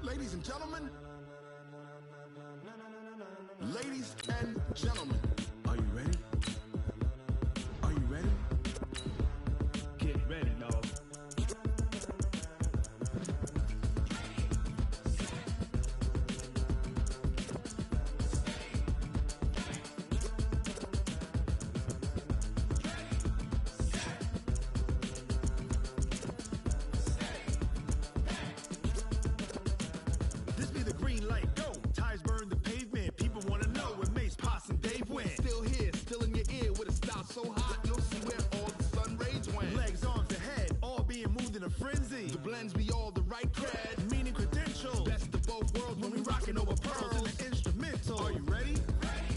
Ladies and gentlemen, ladies and gentlemen, are you ready? Are you ready? Get ready, dog. This be the green light, go. Tires burn the pavement. People want to know where Mace, Poss, and Dave went. Still here, still in your ear with a style so hot, you'll see where all the sun rays went. Legs, arms, and head, all being moved in a frenzy. The blends be all the right cred, meaning credentials. Best of both worlds when we rockin' over pearls in the instrumental. Are you ready?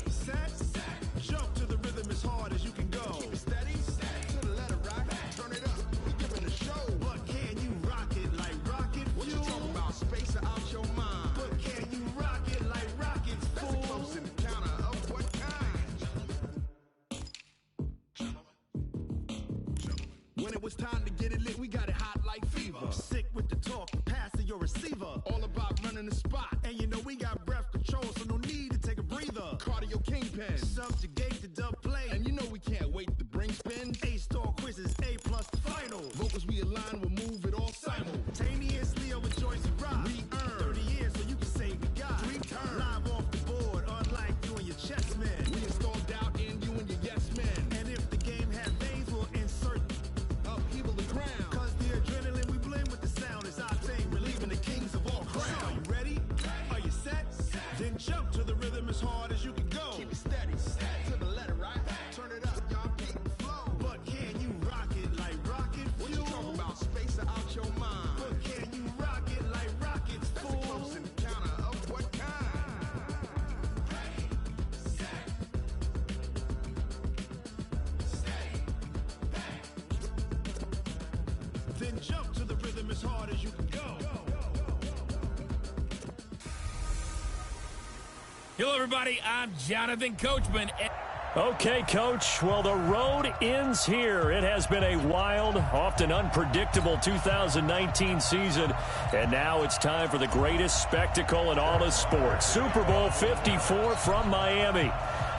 Set, jump to the rhythm as hard as you can go. Keep it steady, to the letter rock, turn it up, we giving a show. But can you rock it like rocket fuel? What you talking about, space or out your mind? But can you rock it like rockets, fool? That's a close encounter of what kind? When it was time to get it lit, we got it hot like fever. Sick with the talk, pass to your receiver. All about running the spot, and you know we got breath control, so no need to take a breather. Cardio kingpin, subjugate the dub play, and you know we can't wait to bring spin. A-star quizzes, A+ the final. Vocals we align, we'll move it all simultaneously over joints and rock. We earn 30 years, so you can say we got 3 turns. Live off the board, unlike you and your chess men. We install doubt in you and your yes men. And if the game had veins, we'll insert upheaval the ground. Cause the adrenaline we blend with the sound is our thing, relieving the kings of all crowns. So are you ready? Are you set? Then jump to the rhythm as hard as you can go. Keep it steady, to the letter right. Turn it up, y'all keep the flow. But can you rock it like rocket fuel? What you talking about, space or out your mind? But can you rock it like rockets, fool? That's a close encounter of what kind? Ready, set, steady, back. Then jump to the rhythm as hard as you can go. Hello, everybody. I'm Jonathan Coachman. Okay, Coach. Well, the road ends here. It has been a wild, often unpredictable 2019 season, and now it's time for the greatest spectacle in all of sports. Super Bowl 54 from Miami.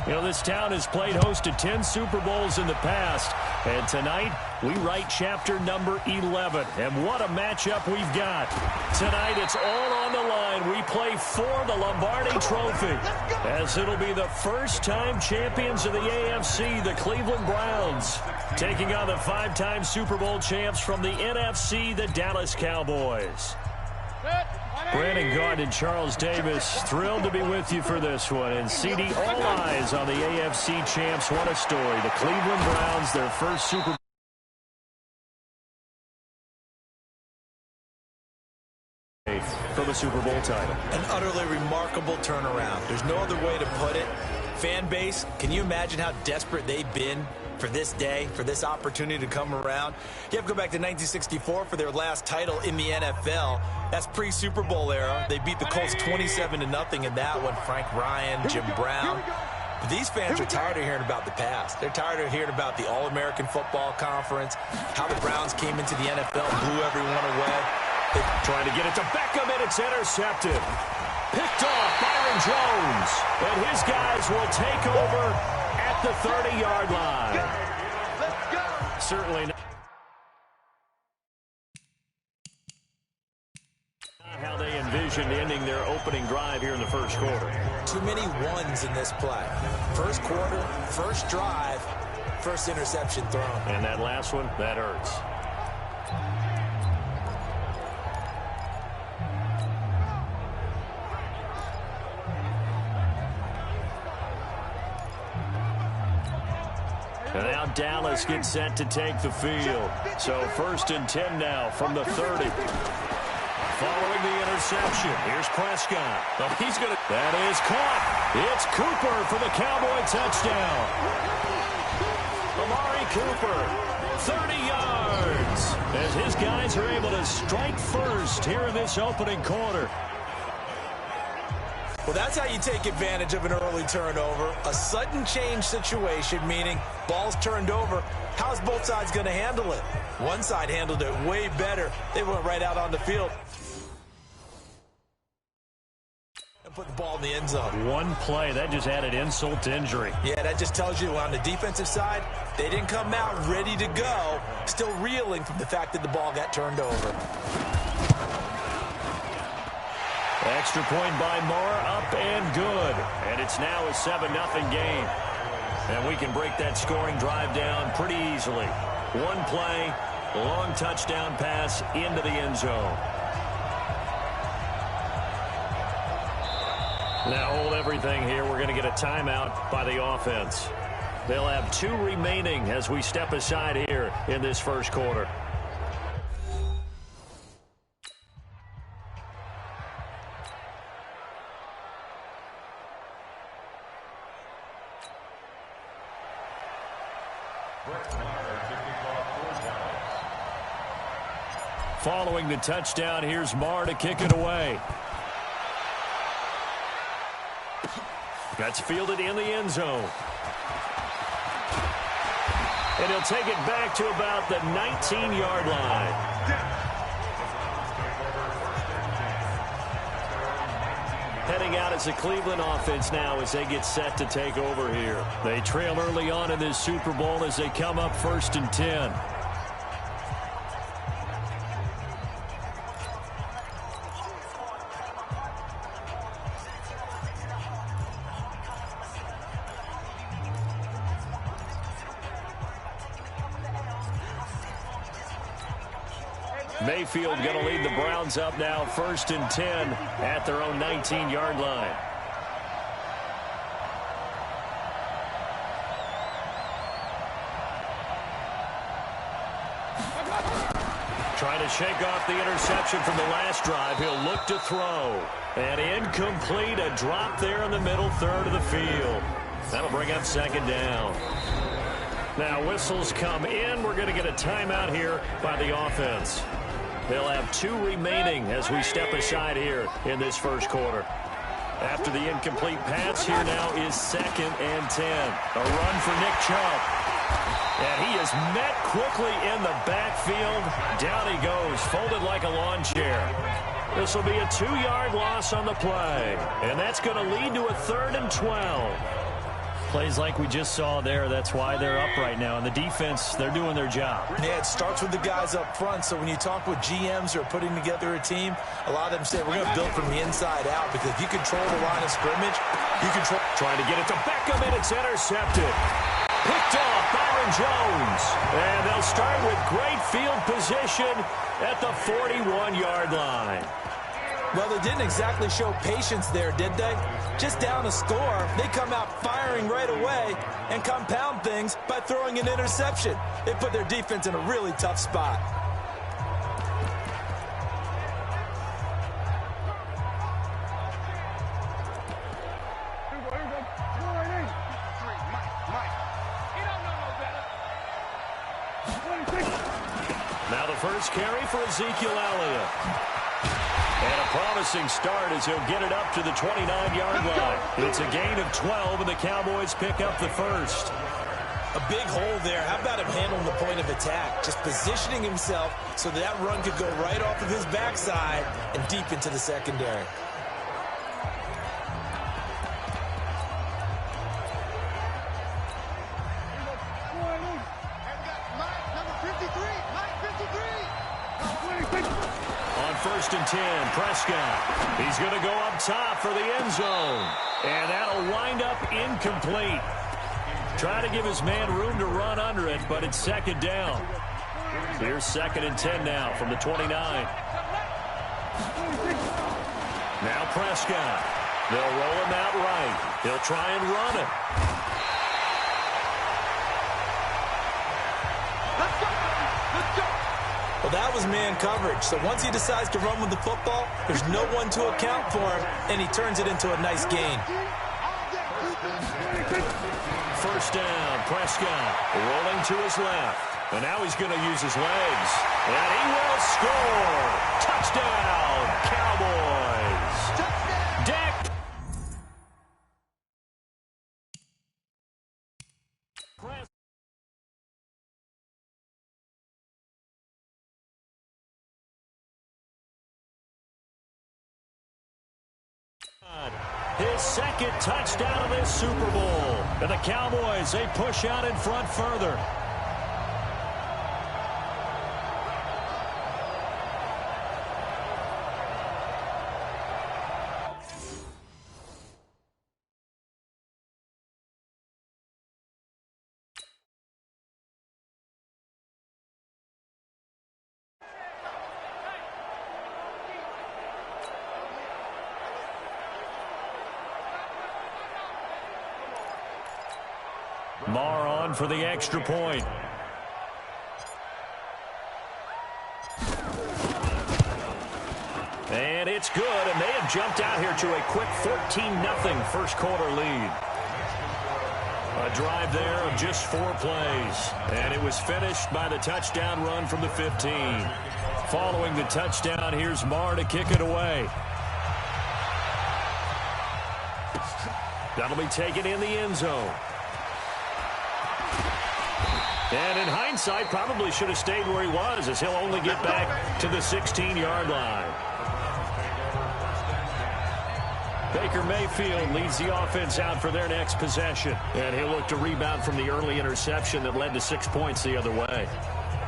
You know, this town has played host to 10 Super Bowls in the past, and tonight we write chapter number 11. And what a matchup we've got. Tonight it's all on the line. We play for the Lombardi Trophy, as it'll be the first-time champions of the AFC, the Cleveland Browns, taking on the 5-time Super Bowl champs from the NFC, the Dallas Cowboys. Brandon Gaudin and Charles Davis, thrilled to be with you for this one. And CD, all eyes on the AFC champs. What a story. The Cleveland Browns, their first Super Bowl for the Super Bowl title. An utterly remarkable turnaround. There's no other way to put it. Fan base, can you imagine how desperate they've been for this day, for this opportunity to come around? You have to go back to 1964 for their last title in the NFL. That's pre-Super Bowl era. They beat the Colts 27-0 in that one. Frank Ryan, Jim Brown. But these fans are tired of hearing about the past. They're tired of hearing about the All-American Football Conference, how the Browns came into the NFL and blew everyone away. Trying to get it to Beckham, and it's intercepted. Picked off Byron Jones, and his guys will take over at the 30-yard line. Let's go. Certainly not how they envisioned ending their opening drive here in the first quarter. Too many ones in this play. First quarter, first drive, first interception thrown. And that last one, that hurts. And now Dallas gets set to take the field. So 1st and 10 now from the 30. Following the reception. Here's Prescott. Oh, he's going to... That is caught. It's Cooper for the Cowboy touchdown. Amari Cooper, 30 yards. As his guys are able to strike first here in this opening quarter. Well, that's how you take advantage of an early turnover. A sudden change situation, meaning ball's turned over. How's both sides going to handle it? One side handled it way better. They went right out on the field and put the ball in the end zone. One play, that just added insult to injury. Yeah, that just tells you on the defensive side, they didn't come out ready to go, still reeling from the fact that the ball got turned over. Extra point by Moore, up and good. And it's now a 7-0 game. And we can break that scoring drive down pretty easily. One play, long touchdown pass into the end zone. Now hold everything here. We're going to get a timeout by the offense. They'll have 2 remaining as we step aside here in this first quarter. Following the touchdown, here's Marr to kick it away. That's fielded in the end zone. And he'll take it back to about the 19-yard line. Heading out as the Cleveland offense now as they get set to take over here. They trail early on in this Super Bowl as they come up 1st and 10. Mayfield going to lead the Browns up now 1st and 10 at their own 19-yard line. Trying to shake off the interception from the last drive. He'll look to throw. And incomplete, a drop there in the middle third of the field. That'll bring up 2nd down. Now whistles come in. We're going to get a timeout here by the offense. They'll have 2 remaining as we step aside here in this first quarter. After the incomplete pass, here now is 2nd and 10. A run for Nick Chubb. And he is met quickly in the backfield. Down he goes, folded like a lawn chair. This will be a 2-yard loss on the play. And that's going to lead to a 3rd and 12. Plays like we just saw there, that's why they're up right now. And the defense, they're doing their job. Yeah, it starts with the guys up front. So when you talk with GMs who are putting together a team, a lot of them say we're going to build from the inside out, because if you control the line of scrimmage, you control. Trying to get it to Beckham, and it's intercepted. Picked off Byron Jones. And they'll start with great field position at the 41-yard line. Well, they didn't exactly show patience there, did they? Just down a score, they come out firing right away and compound things by throwing an interception. They put their defense in a really tough spot. Now the first carry for Ezekiel Elliott. And a promising start as he'll get it up to the 29-yard line. It's a gain of 12, and the Cowboys pick up the first. A big hole there. How about him handling the point of attack? Just positioning himself so that run could go right off of his backside and deep into the secondary. First and 10, Prescott. He's going to go up top for the end zone. And that'll wind up incomplete. Trying to give his man room to run under it, but it's 2nd down. Here's 2nd and 10 now from the 29. Now Prescott. They'll roll him out right. He'll try and run it. Well, that was man coverage. So once he decides to run with the football, there's no one to account for him, and he turns it into a nice gain. First down, Prescott rolling to his left. And now he's going to use his legs. And he will score. Touchdown, Cowboys. Dak. His second touchdown of this Super Bowl. And the Cowboys, they push out in front further. Marr on for the extra point. And it's good, and they have jumped out here to a quick 14-0 first quarter lead. A drive there of just 4 plays, and it was finished by the touchdown run from the 15. Following the touchdown, here's Marr to kick it away. That'll be taken in the end zone. And in hindsight, probably should have stayed where he was, as he'll only get back to the 16-yard line. Baker Mayfield leads the offense out for their next possession. And he'll look to rebound from the early interception that led to 6 points the other way.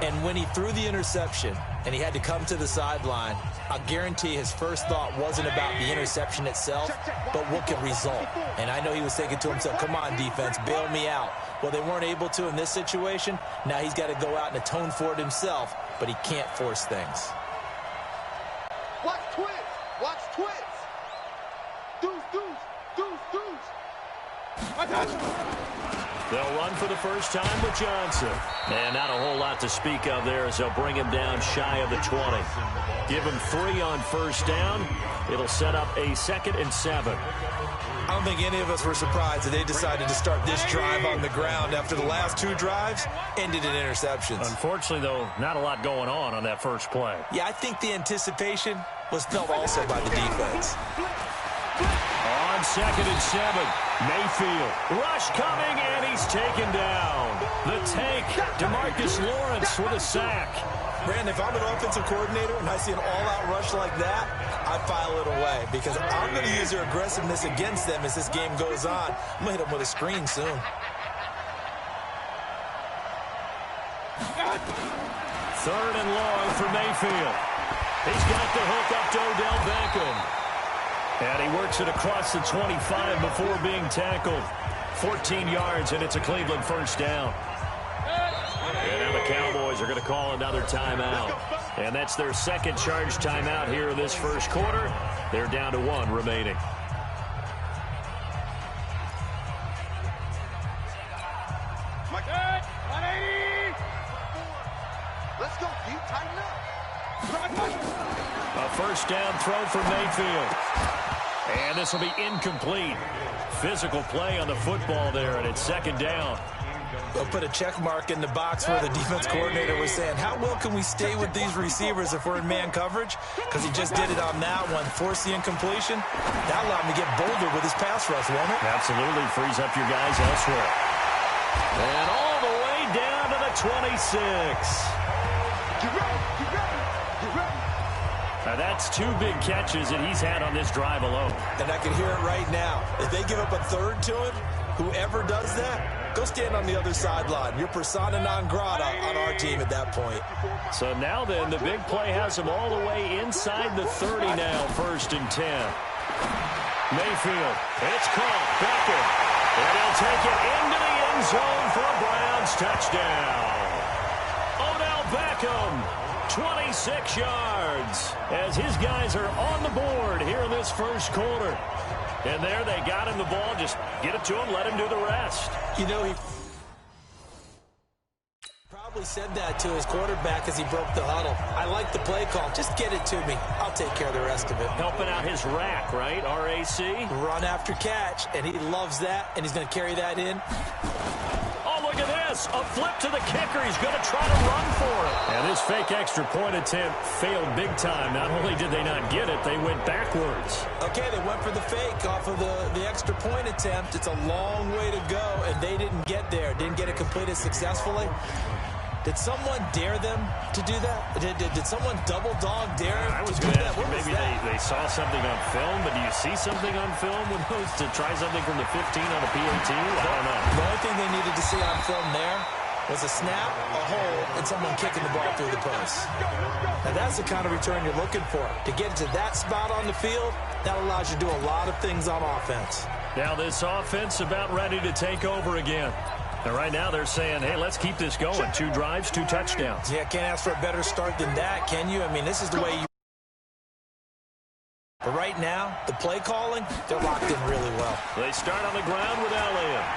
And when he threw the interception and he had to come to the sideline, I guarantee his first thought wasn't about the interception itself, but what could result. And I know he was thinking to himself, come on, defense, bail me out. Well, they weren't able to in this situation. Now he's got to go out and atone for it himself, but he can't force things. Watch twins. Watch twins. Deuce. They'll run for the first time with Johnson. And not a whole lot to speak of there as they'll bring him down shy of the 20. Give him 3 on first down. It'll set up a 2nd and 7. I don't think any of us were surprised that they decided to start this drive on the ground after the last 2 drives ended in interceptions. Unfortunately, though, not a lot going on that first play. Yeah, I think the anticipation was felt also by the defense. On 2nd and 7, Mayfield. Rush coming, and he's taken down. The tank, DeMarcus Lawrence with a sack. Brandon, if I'm an offensive coordinator and I see an all-out rush like that, I file it away because I'm going to use their aggressiveness against them as this game goes on. I'm going to hit them with a screen soon. 3rd and long for Mayfield. He's got the hook up to Odell Beckham. And he works it across the 25 before being tackled. 14 yards, and it's a Cleveland first down. And now the Cowboys are going to call another timeout. And that's their second charge timeout here in this first quarter. They're down to 1 remaining. Let's go, deep, tighten up. A first down throw for Mayfield. And this will be incomplete. Physical play on the football there, and it's 2nd down. They'll put a check mark in the box where the defense coordinator was saying, how well can we stay with these receivers if we're in man coverage? Because he just did it on that one, forced the incompletion. That allowed him to get bolder with his pass rush, won't it? Absolutely frees up your guys elsewhere. And all the way down to the 26. Get ready. Now that's 2 big catches that he's had on this drive alone. And I can hear it right now. If they give up a 3rd to him, whoever does that, go stand on the other sideline. You're persona non grata on our team at that point. So now then, the big play has him all the way inside the 30 now, 1st and 10. Mayfield, it's caught, Beckham, and he'll take it into the end zone for a Browns touchdown. Odell Beckham, 26 yards, as his guys are on the board here in this first quarter. And there they got him the ball. Just get it to him, let him do the rest. You know, he Probably said that to his quarterback as he broke the huddle. I like the play call. Just get it to me. I'll take care of the rest of it. Helping out his rack, right? RAC. Run after catch, and he loves that, and he's going to carry that in. Oh, look at this. A flip to the kicker. He's going to try to run for it. And this fake extra point attempt failed big time. Not only did they not get it, they went backwards. Okay, they went for the fake off of the extra point attempt. It's a long way to go, and they didn't get there. Didn't get it completed successfully. Did someone dare them to do that? Did someone double dog dare I was to do going to that? ask you, maybe they saw something on film, but do you see something on film with those to try something from the 15 on a PAT? I don't know. The only thing they needed to see on film there was a snap, a hole, and someone kicking the ball through the post. Now, that's the kind of return you're looking for. To get to that spot on the field, that allows you to do a lot of things on offense. Now this offense about ready to take over again. And right now they're saying, hey, let's keep this going. 2 drives, 2 touchdowns. Yeah, can't ask for a better start than that, can you? I mean, this is the way you... But right now, the play calling, they're locked in really well. They start on the ground with Elliott.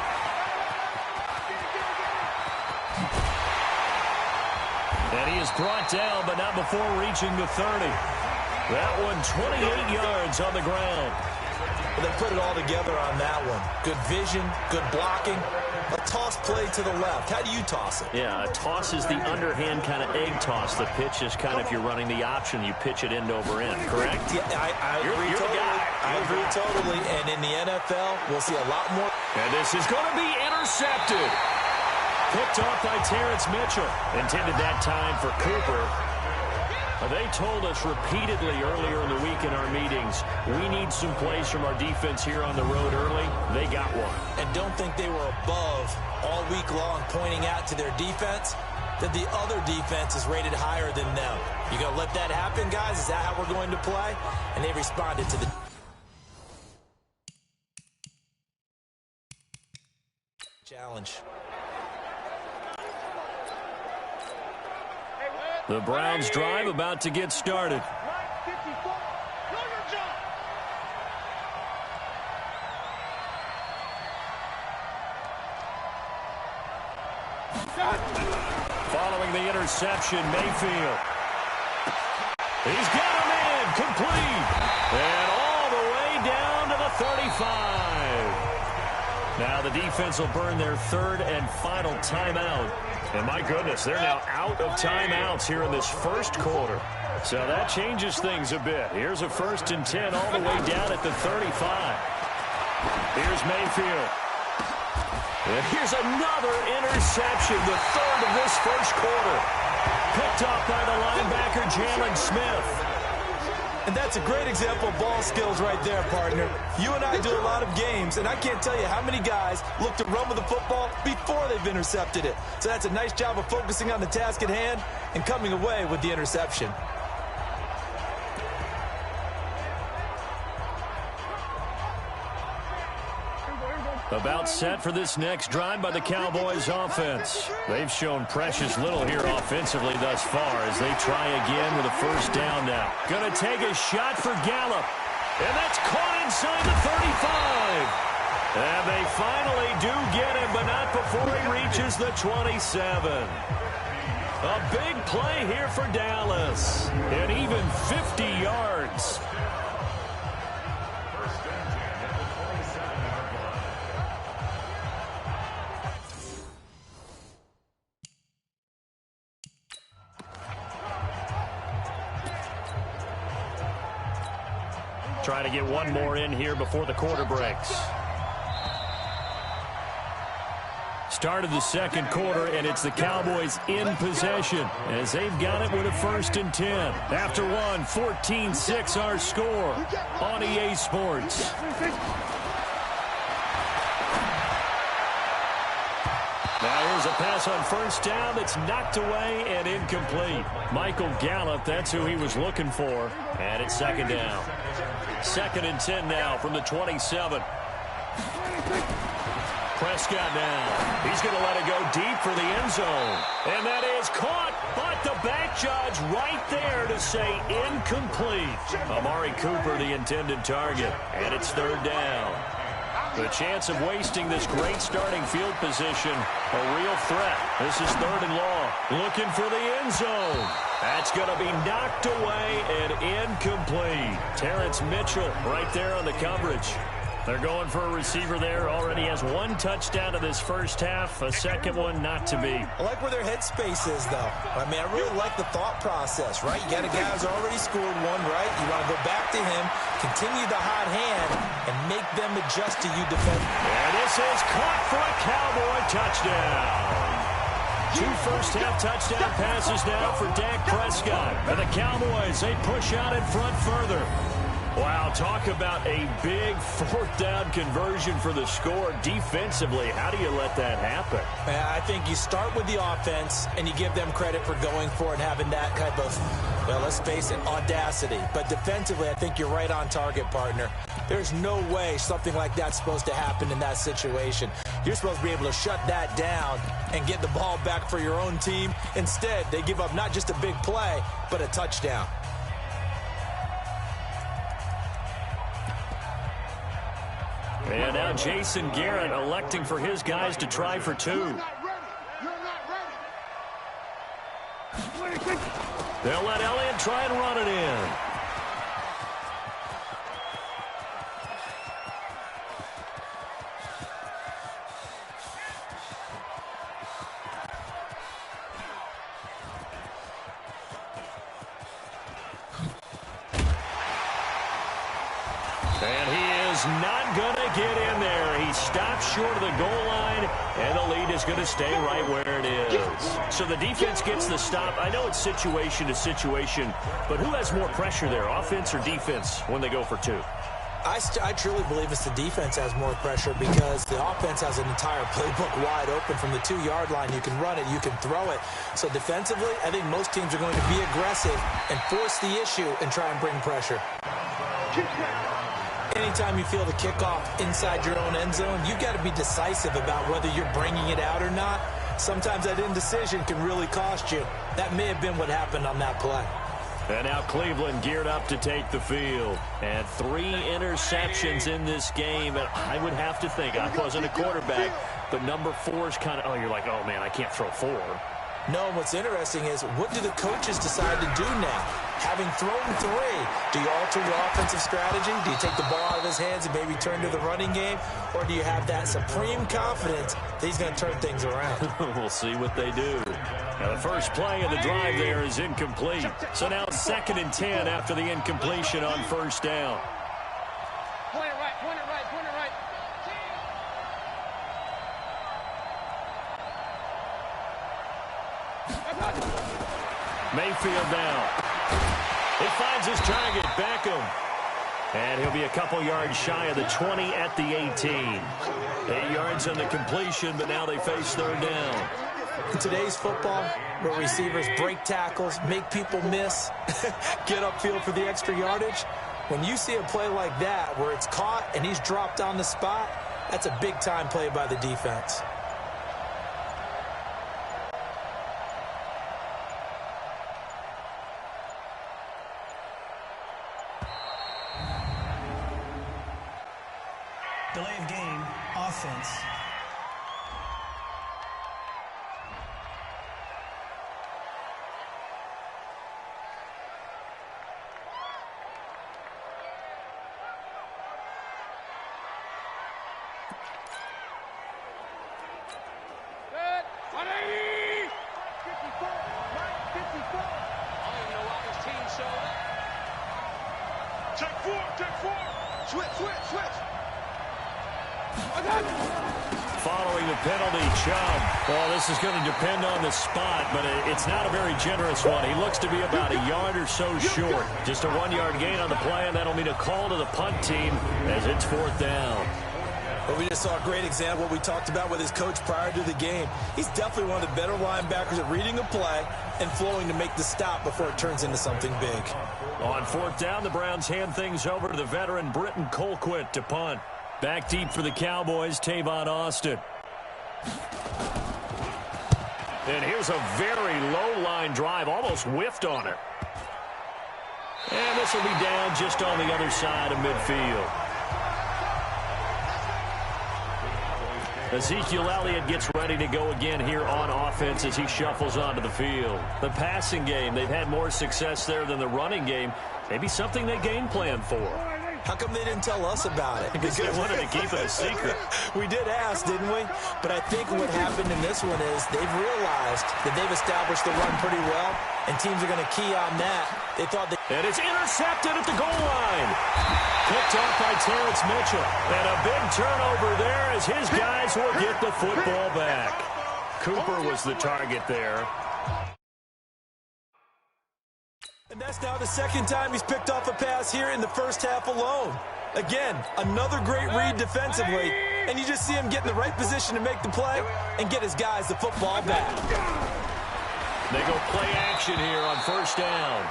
And he is brought down, but not before reaching the 30. That one, 28 yards on the ground. They put it all together on that one. Good vision, good blocking. A toss play to the left. How do you toss it? Yeah, a toss is the underhand kind of egg toss. The pitch is kind of, if you're running the option, you pitch it end over end, correct? Yeah, I agree totally. I agree totally. And in the NFL, we'll see a lot more. And this is going to be intercepted. Picked off by Terrence Mitchell. Intended that time for Cooper. They told us repeatedly earlier in the week in our meetings, we need some plays from our defense here on the road early. They got one. And don't think they were above all week long pointing out to their defense that the other defense is rated higher than them. You going to let that happen, guys? Is that how we're going to play? And they responded to the challenge. The Browns drive about to get started. Following the interception, Mayfield. He's got him in, complete. And all the way down to the 35. Now the defense will burn their 3rd and final timeout. And my goodness, they're now out of timeouts here in this first quarter. So that changes things a bit. Here's a 1st and 10 all the way down at the 35. Here's Mayfield. And here's another interception, the 3rd of this first quarter. Picked off by the linebacker, Jalen Smith. And that's a great example of ball skills right there, partner. You and I do a lot of games, and I can't tell you how many guys look to run with the football before they've intercepted it. So that's a nice job of focusing on the task at hand and coming away with the interception. About set for this next drive by the Cowboys offense. They've shown precious little here offensively thus far as they try again with a 1st down now. Gonna take a shot for Gallup. And that's caught inside the 35. And they finally do get him, but not before he reaches the 27. A big play here for Dallas. And even 50 yards. Trying to get one more in here before the quarter breaks. Started the second quarter, and it's the Cowboys in possession as they've got it with a 1st and 10. After one, 14-6 our score on EA Sports. Now here's a pass on 1st down that's knocked away and incomplete. Michael Gallup, that's who he was looking for. And it's 2nd down. 2nd and 10 now from the 27. Prescott now. He's going to let it go deep for the end zone. And that is caught, but the back judge right there to say incomplete. Amari Cooper, the intended target. And it's 3rd down. The chance of wasting this great starting field position, a real threat. This is 3rd and long. Looking for the end zone. That's going to be knocked away and incomplete. Terrence Mitchell right there on the coverage. They're going for a receiver there. Already has 1 touchdown in this first half. A second one not to be. I like where their headspace is, though. I mean, I really like the thought process, right? You got a guy who's already scored one, right? You want to go back to him, continue the hot hand, and make them adjust to you defensively. And this is caught for a Cowboy touchdown. 2 first-half touchdown passes now for Dak Prescott. And the Cowboys, they push out in front further. Wow, talk about a big 4th down conversion for the score. Defensively, how do you let that happen? I think you start with the offense, and you give them credit for going for it and having that type of, well, let's face it, audacity. But defensively, I think you're right on target, partner. There's no way something like that's supposed to happen in that situation. You're supposed to be able to shut that down and get the ball back for your own team. Instead, they give up not just a big play, but a touchdown. And now Jason Garrett electing for his guys to try for 2. They'll let Elliott try and run it in. And he is not going to get in there. He stops short of the goal line, and the lead is going to stay right where it is. So the defense gets the stop. I know it's situation to situation, but who has more pressure there, offense or defense, when they go for 2? I truly believe it's the defense has more pressure because the offense has an entire playbook wide open from the 2-yard line. You can run it, you can throw it. So defensively, I think most teams are going to be aggressive and force the issue and try and bring pressure. Anytime you feel the kickoff inside your own end zone, you've got to be decisive about whether you're bringing it out or not. Sometimes that indecision can really cost you. That may have been what happened on that play. And now Cleveland geared up to take the field. And 3 interceptions in this game. And I would have to think, I wasn't a quarterback, but number 4 is kind of, you're like, oh, man, I can't throw 4. No, what's interesting is what do the coaches decide to do now? Having thrown 3, do you alter your offensive strategy? Do you take the ball out of his hands and maybe turn to the running game? Or do you have that supreme confidence that he's going to turn things around? We'll see what they do. Now, the first play of the drive there is incomplete. So now 2nd and 10 after the incompletion on 1st down. Point it right, point it right, point it right. Mayfield down. He finds his target, Beckham. And he'll be a couple yards shy of the 20 at the 18. 8 yards on the completion, but now they face 3rd down. In today's football, where receivers break tackles, make people miss, get upfield for the extra yardage, when you see a play like that where it's caught and he's dropped on the spot, that's a big-time play by the defense. Delay of game, offense. Good. 180. 54. 54. I don't even know why this team showed up. Take 4. Take 4. Switch, switch, switch. Following the penalty, Chubb. Well, this is going to depend on the spot, but it's not a very generous one. He looks to be about a yard or so short. Just a 1-yard gain on the play, and that'll mean a call to the punt team as it's 4th down. Well, we just saw a great example of what we talked about with his coach prior to the game. He's definitely one of the better linebackers at reading a play and flowing to make the stop before it turns into something big. On 4th down, the Browns hand things over to the veteran Britton Colquitt to punt. Back deep for the Cowboys, Tavon Austin. And here's a very low-line drive, almost whiffed on it. And this will be down just on the other side of midfield. Ezekiel Elliott gets ready to go again here on offense as he shuffles onto the field. The passing game, they've had more success there than the running game. Maybe something they game plan for. How come they didn't tell us about it? Because they wanted to keep it a secret. We did ask, didn't we? But I think what happened in this one is they've realized that they've established the run pretty well, and teams are going to key on that. They thought they... And it's intercepted at the goal line. Picked off by Terrence Mitchell. And a big turnover there as his guys will get the football back. Cooper was the target there. And that's now the second time he's picked off a pass here in the first half alone. Again, another great read defensively, and you just see him get in the right position to make the play and get his guys the football back. They go play action here on first down.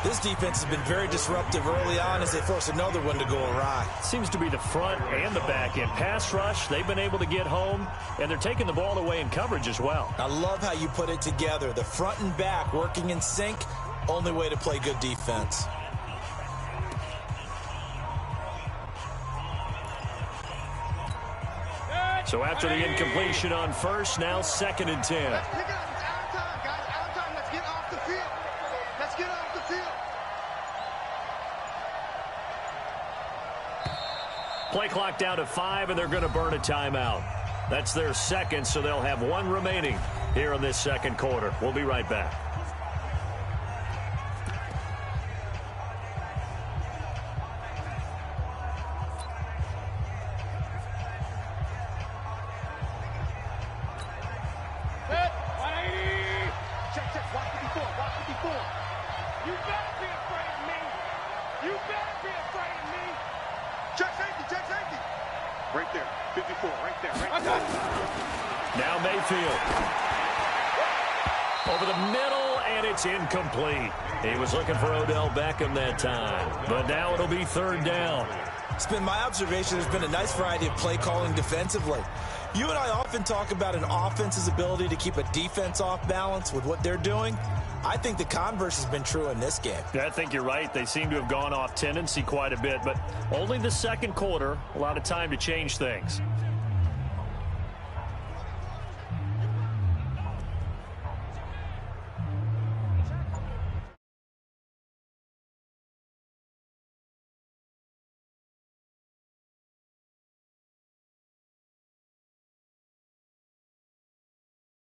This defense has been very disruptive early on as they force another one to go awry. Seems to be the front and the back end. Pass rush, they've been able to get home, and they're taking the ball away in coverage as well. I love how you put it together. The front and back working in sync, only way to play good defense. So after the incompletion on first, now 2nd and 10. Let's pick it up. It's out of time, guys. Out of time. Let's get off the field. Let's get off the field. Play clock down to 5, and they're going to burn a timeout. That's their second, so they'll have one remaining here in this second quarter. We'll be right back. Right there, 54, right there, right there. Now Mayfield. Over the middle, and it's incomplete. He was looking for Odell Beckham that time. But now it'll be 3rd down. It's been my observation there's been a nice variety of play calling defensively. You and I often talk about an offense's ability to keep a defense off balance with what they're doing. I think the converse has been true in this game. I think you're right. They seem to have gone off tendency quite a bit, but only the second quarter, a lot of time to change things.